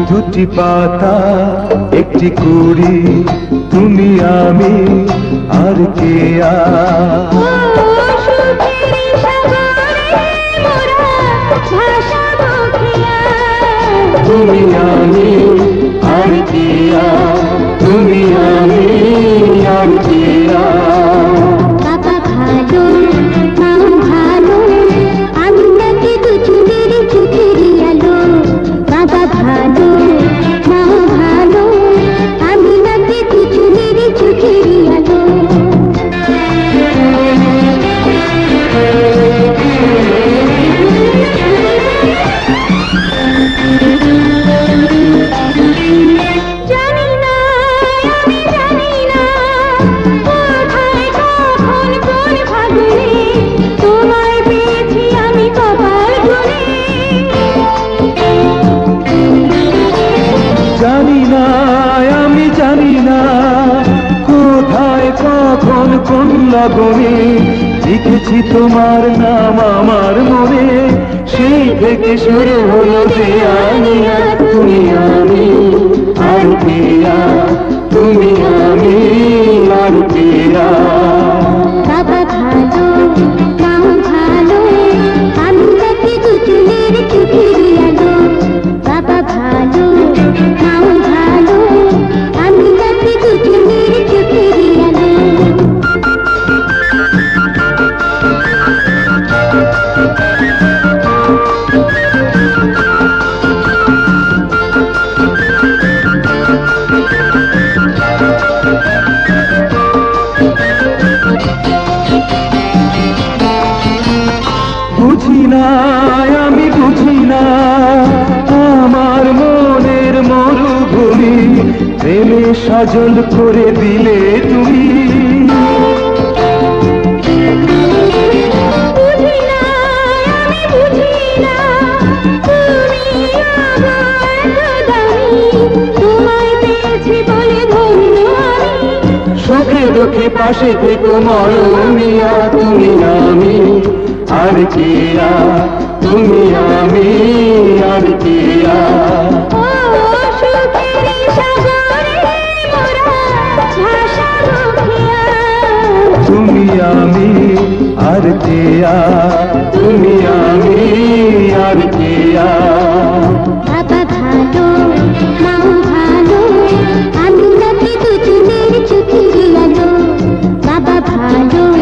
দুটি পাতা একটি কুড়ি, তুমি আমি আর কে তুমি আমি আর কে তুমি আমি আর কে বাবা ভালো মা ভালো, আমি নাকি দুজনের চোখের আলো। বাবা ভালো মা ভালো, আমি নাকি দুজনের চোখের আলো। কোন লগনে লিখেছি তোমার নাম আমার মনে, সেই থেকে শুরু হলো দেয়ানিয়া। তুমি আমি আর কেয়া, তুমি আমি আর কেয়া। বাবা ভালো মা ভালো, আমি নাকি দুজনের চোখের আলো। বাবা ভালো মা ভালো, আমি নাকি দুজনের চোখের আলো। বুঝি না আমি বুঝি না, আমার মনের মরুভূমি প্রেমে সজল করে দিলে তুমি। সুখে দুঃখে পাশে থেকো মরমিয়া, তুমি আমি আর কেয়া, তুমি আমি আর কেয়া। তুমি আমি আর কেয়া, তুমি আমি আর কেয়া।